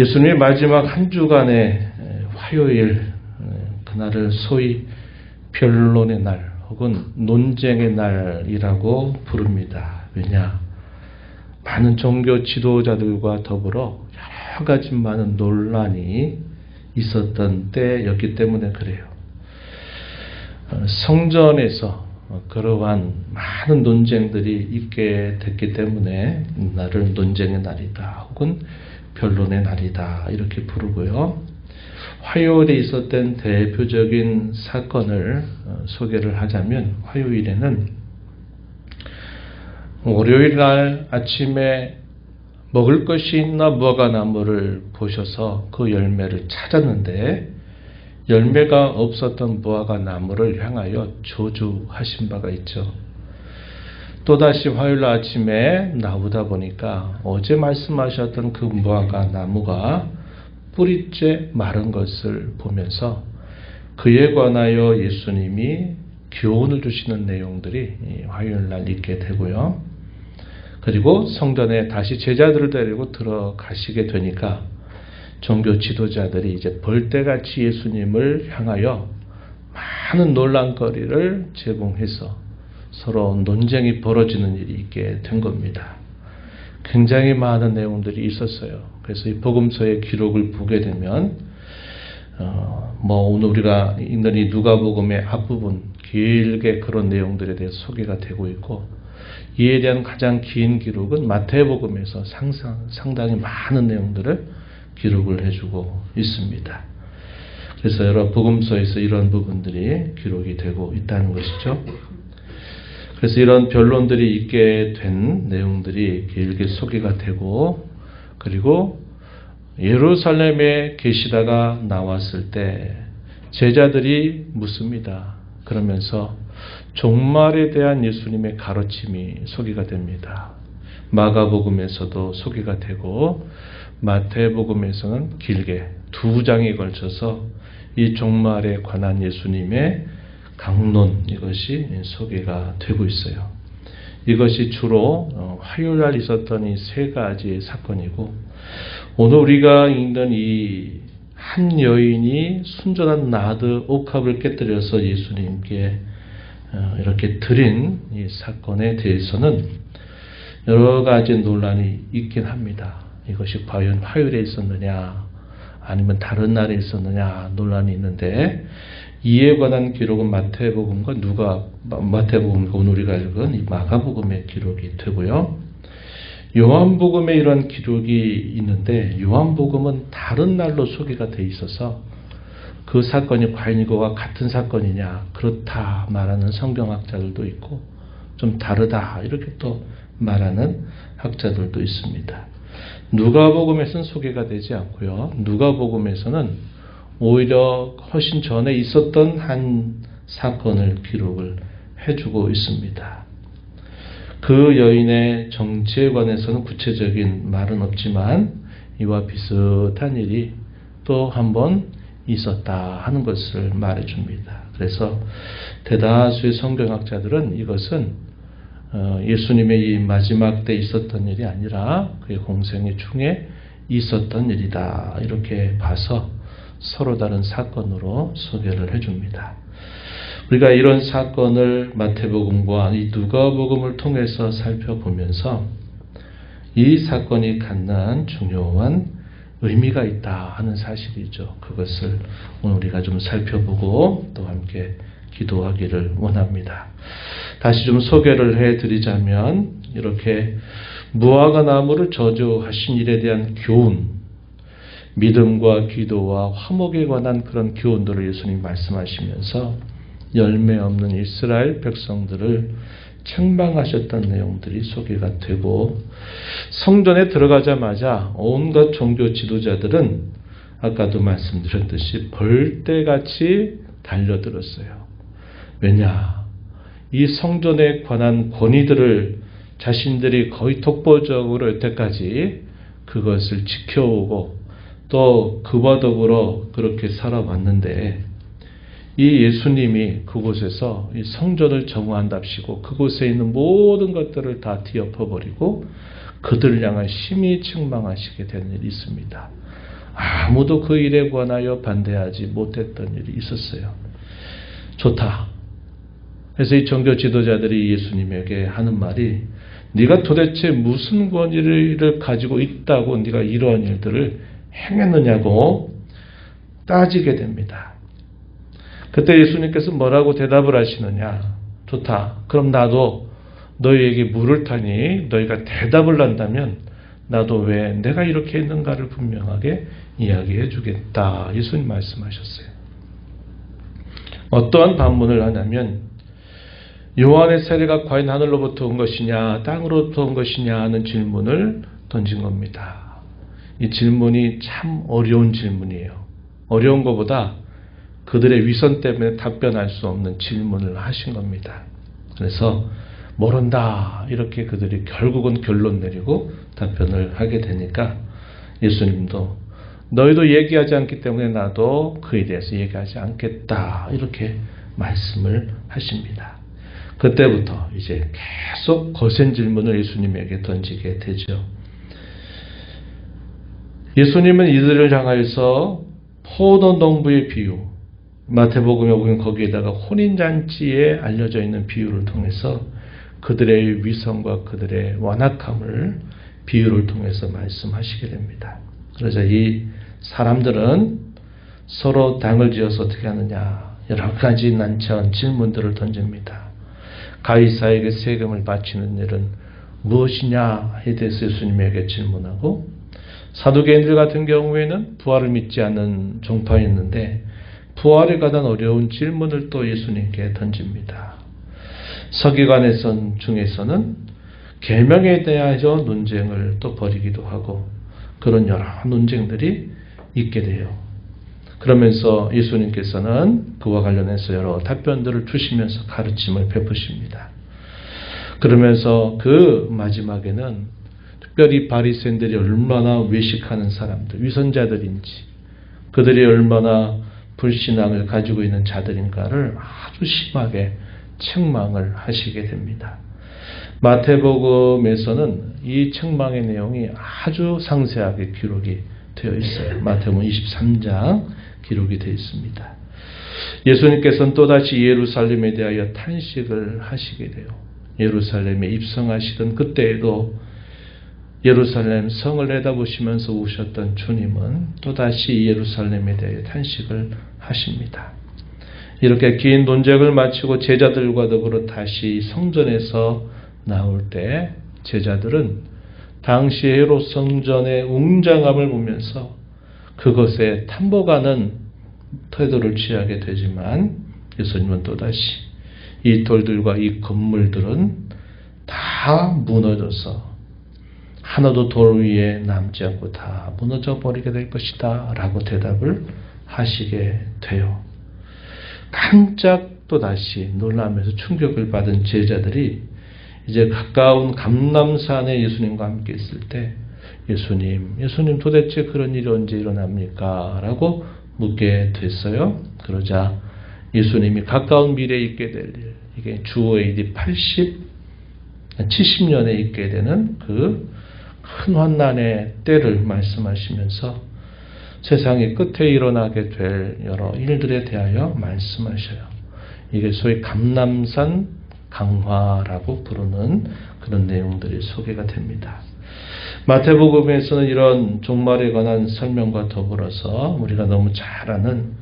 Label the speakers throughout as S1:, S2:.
S1: 예수님의 마지막 한 주간의 화요일, 그날을 소위 변론의 날 혹은 논쟁의 날이라고 부릅니다. 왜냐? 많은 종교 지도자들과 더불어 여러 가지 많은 논란이 있었던 때였기 때문에 그래요. 성전에서 그러한 많은 논쟁들이 있게 됐기 때문에 이날을 논쟁의 날이다 혹은 변론의 날이다 이렇게 부르고요. 화요일에 있었던 대표적인 사건을 소개를 하자면, 화요일에는 월요일 날 아침에 먹을 것이 있나 무화과 나무를 보셔서 그 열매를 찾았는데 열매가 없었던 무화과 나무를 향하여 저주하신 바가 있죠. 또다시 화요일 아침에 나오다 보니까 어제 말씀하셨던 그 무화과 나무가 뿌리째 마른 것을 보면서 그에 관하여 예수님이 교훈을 주시는 내용들이 화요일 날 있게 되고요. 그리고 성전에 다시 제자들을 데리고 들어가시게 되니까 종교 지도자들이 이제 벌떼같이 예수님을 향하여 많은 논란거리를 제공해서 서로 논쟁이 벌어지는 일이 있게 된 겁니다. 굉장히 많은 내용들이 있었어요. 그래서 이 복음서의 기록을 보게 되면 오늘 우리가 읽는 이 누가복음의 앞부분 길게 그런 내용들에 대해 소개가 되고 있고, 이에 대한 가장 긴 기록은 마태복음에서 상당히 많은 내용들을 기록을 해주고 있습니다. 그래서 여러 복음서에서 이런 부분들이 기록이 되고 있다는 것이죠. 그래서 이런 변론들이 있게 된 내용들이 길게 소개가 되고, 그리고 예루살렘에 계시다가 나왔을 때 제자들이 묻습니다. 그러면서 종말에 대한 예수님의 가르침이 소개가 됩니다. 마가복음에서도 소개가 되고 마태복음에서는 길게 2장에 걸쳐서 이 종말에 관한 예수님의 강론, 이것이 소개가 되고 있어요. 이것이 주로 화요일 날 있었던 이 3가지의 사건이고, 오늘 우리가 읽는 이 한 여인이 순전한 나드 옥합을 깨뜨려서 예수님께 이렇게 드린 이 사건에 대해서는 여러 가지 논란이 있긴 합니다. 이것이 과연 화요일에 있었느냐 아니면 다른 날에 있었느냐 논란이 있는데, 이에 관한 기록은 마태복음과 마태복음과 오늘 우리가 읽은 이 마가복음의 기록이 되고요. 요한복음에 이런 기록이 있는데 요한복음은 다른 날로 소개가 돼 있어서 그 사건이 과연 이거와 같은 사건이냐, 그렇다 말하는 성경학자들도 있고 좀 다르다 이렇게 또 말하는 학자들도 있습니다. 누가복음에서는 소개가 되지 않고요. 누가복음에서는 오히려 훨씬 전에 있었던 한 사건을 기록을 해주고 있습니다. 그 여인의 정체에 관해서는 구체적인 말은 없지만 이와 비슷한 일이 또 한 번 있었다 하는 것을 말해줍니다. 그래서 대다수의 성경학자들은 이것은 예수님의 이 마지막 때 있었던 일이 아니라 그의 공생 중에 있었던 일이다 이렇게 봐서 서로 다른 사건으로 소개를 해줍니다. 우리가 이런 사건을 마태복음과 이 누가복음을 통해서 살펴보면서 이 사건이 갖는 중요한 의미가 있다 하는 사실이죠. 그것을 오늘 우리가 좀 살펴보고 또 함께 기도하기를 원합니다. 다시 좀 소개를 해드리자면, 이렇게 무화과 나무를 저주하신 일에 대한 교훈, 믿음과 기도와 화목에 관한 그런 교훈들을 예수님 말씀하시면서 열매 없는 이스라엘 백성들을 책망하셨던 내용들이 소개가 되고, 성전에 들어가자마자 온갖 종교 지도자들은 아까도 말씀드렸듯이 벌떼같이 달려들었어요. 왜냐? 이 성전에 관한 권위들을 자신들이 거의 독보적으로 여태까지 그것을 지켜오고 또 그와 더불어 그렇게 살아왔는데, 이 예수님이 그곳에서 이 성전을 정화한답시고 그곳에 있는 모든 것들을 다 뒤엎어버리고 그들을 향해 심히 책망하시게 되는 일이 있습니다. 아무도 그 일에 관하여 반대하지 못했던 일이 있었어요. 좋다. 그래서 이 종교 지도자들이 예수님에게 하는 말이 네가 도대체 무슨 권위를 가지고 있다고 네가 이러한 일들을 행했느냐고 따지게 됩니다. 그때 예수님께서 뭐라고 대답을 하시느냐. 좋다. 그럼 나도 너희에게 물을 타니 너희가 대답을 한다면 나도 왜 내가 이렇게 했는가를 분명하게 이야기해 주겠다. 예수님 말씀하셨어요. 어떠한 반문을 하냐면 요한의 세례가 과연 하늘로부터 온 것이냐 땅으로부터 온 것이냐 하는 질문을 던진 겁니다. 이 질문이 참 어려운 질문이에요. 어려운 것보다 그들의 위선 때문에 답변할 수 없는 질문을 하신 겁니다. 그래서 모른다 이렇게 그들이 결국은 결론 내리고 답변을 하게 되니까 예수님도 너희도 얘기하지 않기 때문에 나도 그에 대해서 얘기하지 않겠다 이렇게 말씀을 하십니다. 그때부터 이제 계속 거센 질문을 예수님에게 던지게 되죠. 예수님은 이들을 향하여서 포도농부의 비유, 마태복음에 보면 거기에다가 혼인잔치에 알려져 있는 비유를 통해서 그들의 위선과 그들의 완악함을 비유를 통해서 말씀하시게 됩니다. 그래서 이 사람들은 서로 당을 지어서 어떻게 하느냐 여러 가지 난처한 질문들을 던집니다. 가이사에게 세금을 바치는 일은 무엇이냐에 대해서 예수님에게 질문하고 사두개인들 같은 경우에는 부활을 믿지 않는 종파였는데 부활에 관한 어려운 질문을 또 예수님께 던집니다. 서기관 중에서는 계명에 대하여 논쟁을 또 벌이기도 하고 그런 여러 논쟁들이 있게 돼요. 그러면서 예수님께서는 그와 관련해서 여러 답변들을 주시면서 가르침을 베푸십니다. 그러면서 그 마지막에는 특별히 바리새인들이 얼마나 외식하는 사람들, 위선자들인지 그들이 얼마나 불신앙을 가지고 있는 자들인가를 아주 심하게 책망을 하시게 됩니다. 마태복음에서는 이 책망의 내용이 아주 상세하게 기록이 되어 있어요. 마태복음 23장 기록이 되어 있습니다. 예수님께서는 또다시 예루살렘에 대하여 탄식을 하시게 돼요. 예루살렘에 입성하시던 그때에도 예루살렘 성을 내다보시면서 우셨던 주님은 또다시 예루살렘에 대해 탄식을 하십니다. 이렇게 긴 논쟁을 마치고 제자들과 더불어 다시 성전에서 나올 때 제자들은 당시 헤롯 성전의 웅장함을 보면서 그것에 탐복하는 태도를 취하게 되지만 예수님은 또다시 이 돌들과 이 건물들은 다 무너져서 하나도 돌 위에 남지 않고 다 무너져 버리게 될 것이다 라고 대답을 하시게 돼요. 깜짝 또다시 놀라면서 충격을 받은 제자들이 이제 가까운 감람산에 예수님과 함께 있을 때 예수님 도대체 그런 일이 언제 일어납니까? 라고 묻게 됐어요. 그러자 예수님이 가까운 미래에 있게 될 일, 이게 주 AD 70년에 있게 되는 그 큰 환난의 때를 말씀하시면서 세상의 끝에 일어나게 될 여러 일들에 대하여 말씀하셔요. 이게 소위 감람산 강화라고 부르는 그런 내용들이 소개가 됩니다. 마태복음에서는 이런 종말에 관한 설명과 더불어서 우리가 너무 잘 아는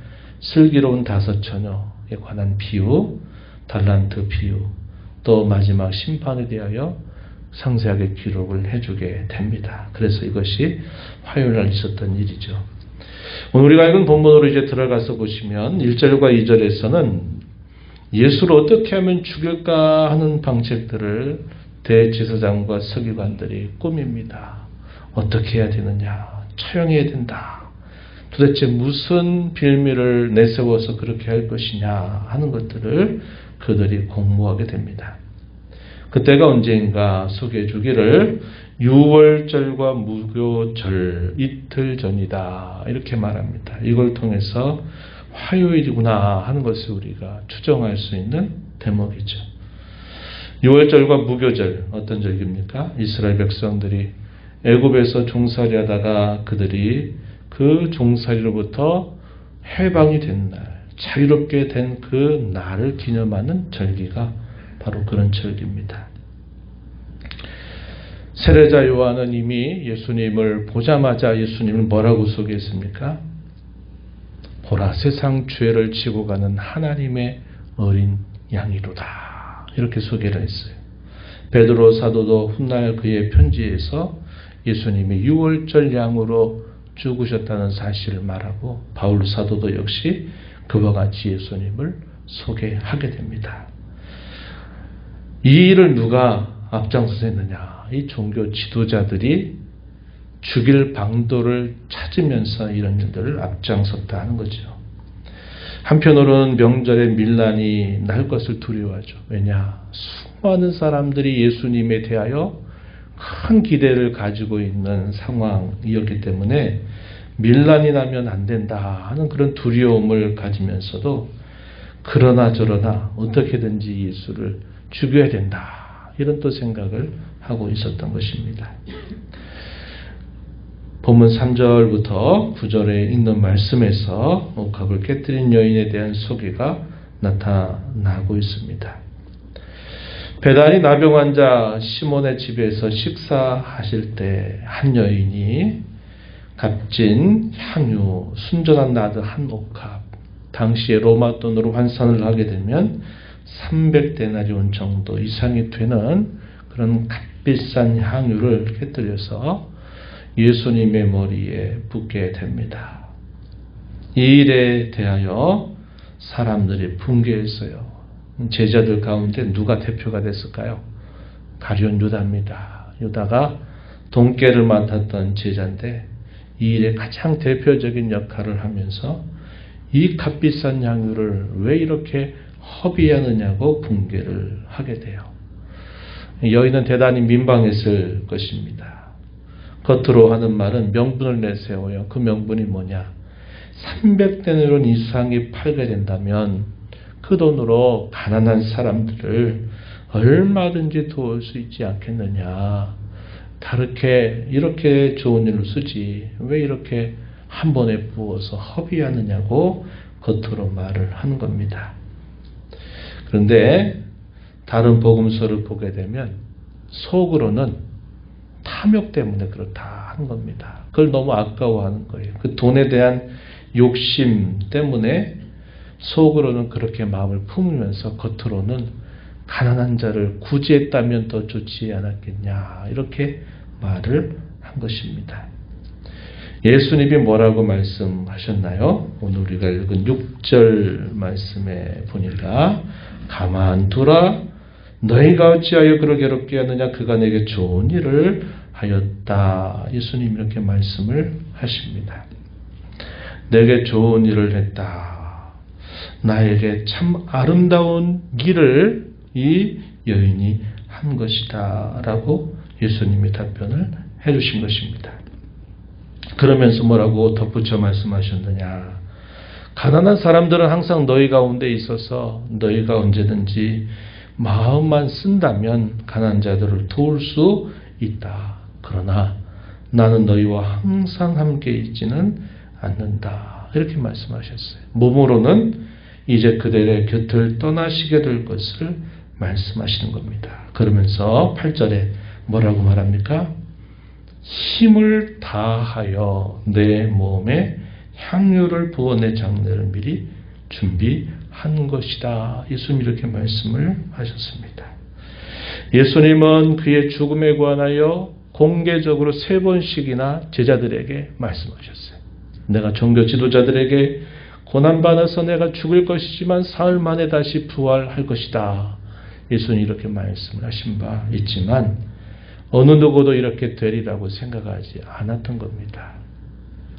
S1: 슬기로운 다섯 처녀에 관한 비유, 달란트 비유, 또 마지막 심판에 대하여 상세하게 기록을 해주게 됩니다. 그래서 이것이 화요일날 있었던 일이죠. 오늘 우리가 읽은 본문으로 이제 들어가서 보시면 1절과 2절에서는 예수를 어떻게 하면 죽일까 하는 방책들을 대제사장과 서기관들이 꾸밉니다. 어떻게 해야 되느냐? 처형해야 된다. 도대체 무슨 빌미를 내세워서 그렇게 할 것이냐 하는 것들을 그들이 공모하게 됩니다. 그때가 언제인가 소개해 주기를 6월절과 무교절 이틀 전이다 이렇게 말합니다. 이걸 통해서 화요일이구나 하는 것을 우리가 추정할 수 있는 대목이죠. 유월절과 무교절 어떤 절기입니까? 이스라엘 백성들이 애굽에서 종살이하다가 그들이 그 종살이로부터 해방이 된 날, 자유롭게 된 그 날을 기념하는 절기가 바로 그런 절기입니다. 세례자 요한은 이미 예수님을 보자마자 예수님을 뭐라고 소개했습니까? 보라, 세상 죄를 지고 가는 하나님의 어린 양이로다. 이렇게 소개를 했어요. 베드로 사도도 훗날 그의 편지에서 예수님이 유월절 양으로 죽으셨다는 사실을 말하고 바울 사도도 역시 그와 같이 예수님을 소개하게 됩니다. 이 일을 누가 앞장서서 했느냐? 이 종교 지도자들이 죽일 방도를 찾으면서 이런 일들을 앞장섰다 하는 거죠. 한편으로는 명절에 밀란이 날 것을 두려워하죠. 왜냐? 수많은 사람들이 예수님에 대하여 큰 기대를 가지고 있는 상황이었기 때문에 밀란이 나면 안 된다 하는 그런 두려움을 가지면서도 그러나 저러나 어떻게든지 예수를 죽여야 된다 이런 또 생각을 하고 있었던 것입니다. 본문 3절부터 9절에 있는 말씀에서 옥합을 깨뜨린 여인에 대한 소개가 나타나고 있습니다. 베다니 나병 환자 시몬의 집에서 식사하실 때 한 여인이 값진 향유, 순전한 나드 한 옥합, 당시에 로마 돈으로 환산을 하게 되면 300데나리온 정도 이상이 되는 그런 값비싼 향유를 깨뜨려서 예수님의 머리에 붓게 됩니다. 이 일에 대하여 사람들이 분개했어요. 제자들 가운데 누가 대표가 됐을까요? 가룟 유다입니다. 유다가 돈깨를 맡았던 제자인데 이 일의 가장 대표적인 역할을 하면서 이 값비싼 향유를 왜 이렇게 허비하느냐고 분개를 하게 돼요. 여인은 대단히 민망했을 것입니다. 겉으로 하는 말은 명분을 내세워요. 그 명분이 뭐냐? 300데나리온 이상이 팔게 된다면 그 돈으로 가난한 사람들을 얼마든지 도울 수 있지 않겠느냐. 다르게 이렇게 좋은 일로 쓰지 왜 이렇게 한 번에 부어서 허비하느냐고 겉으로 말을 하는 겁니다. 그런데 다른 복음서를 보게 되면 속으로는 탐욕 때문에 그렇다 하는 겁니다. 그걸 너무 아까워하는 거예요. 그 돈에 대한 욕심 때문에 속으로는 그렇게 마음을 품으면서 겉으로는 가난한 자를 구제했다면 더 좋지 않았겠냐 이렇게 말을 한 것입니다. 예수님이 뭐라고 말씀하셨나요? 오늘 우리가 읽은 6절 말씀에 보니까 가만두라 너희가 어찌하여 그를 괴롭게 하느냐 그가 내게 좋은 일을 하였다. 예수님 이렇게 말씀을 하십니다. 내게 좋은 일을 했다. 나에게 참 아름다운 일을 이 여인이 한 것이다 라고 예수님이 답변을 해주신 것입니다. 그러면서 뭐라고 덧붙여 말씀하셨느냐? 가난한 사람들은 항상 너희 가운데 있어서 너희가 언제든지 마음만 쓴다면 가난한 자들을 도울 수 있다. 그러나 나는 너희와 항상 함께 있지는 않는다. 이렇게 말씀하셨어요. 몸으로는 이제 그들의 곁을 떠나시게 될 것을 말씀하시는 겁니다. 그러면서 8절에 뭐라고 말합니까? 힘을 다하여 내 몸에 향유를 부어 내 장례를 미리 준비한 것이다. 예수님 이렇게 말씀을 하셨습니다. 예수님은 그의 죽음에 관하여 공개적으로 3번씩이나 제자들에게 말씀하셨어요. 내가 종교 지도자들에게 고난받아서 내가 죽을 것이지만 사흘 만에 다시 부활할 것이다. 예수님이 이렇게 말씀을 하신 바 있지만 어느 누구도 이렇게 되리라고 생각하지 않았던 겁니다.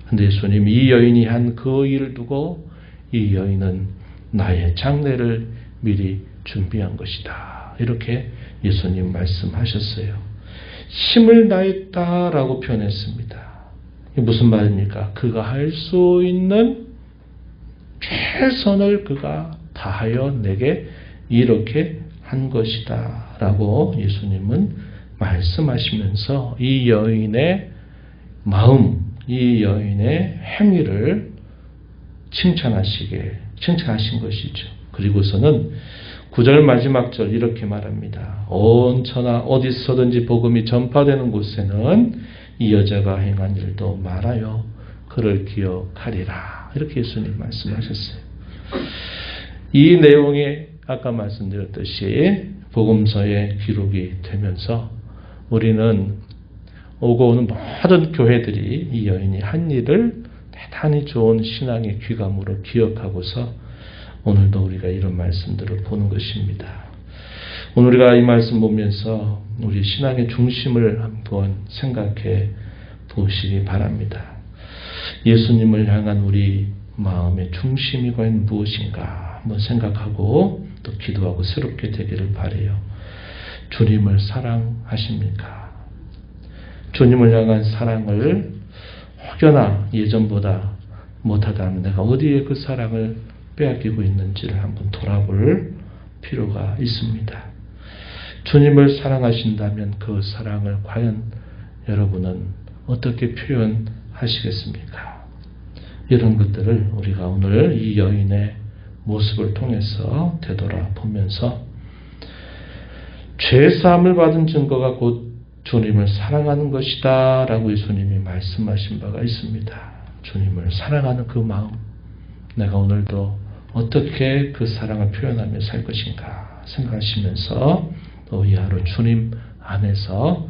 S1: 그런데 예수님이 이 여인이 한 그 일을 두고 이 여인은 나의 장례를 미리 준비한 것이다. 이렇게 예수님 말씀하셨어요. 힘을 다했다라고 표현했습니다. 이게 무슨 말입니까? 그가 할 수 있는 최선을 그가 다하여 내게 이렇게 한 것이다 라고 예수님은 말씀하시면서 이 여인의 마음, 이 여인의 행위를 칭찬하신 것이죠. 그리고서는 9절 마지막 절 이렇게 말합니다. 온 천하 어디서든지 복음이 전파되는 곳에는 이 여자가 행한 일도 말하여 그를 기억하리라. 이렇게 예수님 말씀하셨어요. 이 내용이 아까 말씀드렸듯이 복음서에 기록이 되면서 우리는 오고 오는 모든 교회들이 이 여인이 한 일을 대단히 좋은 신앙의 귀감으로 기억하고서 오늘도 우리가 이런 말씀들을 보는 것입니다. 오늘 우리가 이 말씀 보면서 우리 신앙의 중심을 한번 생각해 보시기 바랍니다. 예수님을 향한 우리 마음의 중심이 과연 무엇인가 한번 생각하고 또 기도하고 새롭게 되기를 바라요. 주님을 사랑하십니까? 주님을 향한 사랑을 혹여나 예전보다 못하다면 내가 어디에 그 사랑을 빼앗기고 있는지를 한번 돌아볼 필요가 있습니다. 주님을 사랑하신다면 그 사랑을 과연 여러분은 어떻게 표현하시겠습니까? 이런 것들을 우리가 오늘 이 여인의 모습을 통해서 되돌아보면서 죄사함을 받은 증거가 곧 주님을 사랑하는 것이다 라고 예수님이 말씀하신 바가 있습니다. 주님을 사랑하는 그 마음, 내가 오늘도 어떻게 그 사랑을 표현하며 살 것인가 생각하시면서 또 이 하루 주님 안에서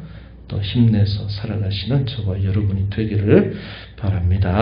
S1: 또 힘내서 살아가시는 저와 여러분이 되기를 바랍니다.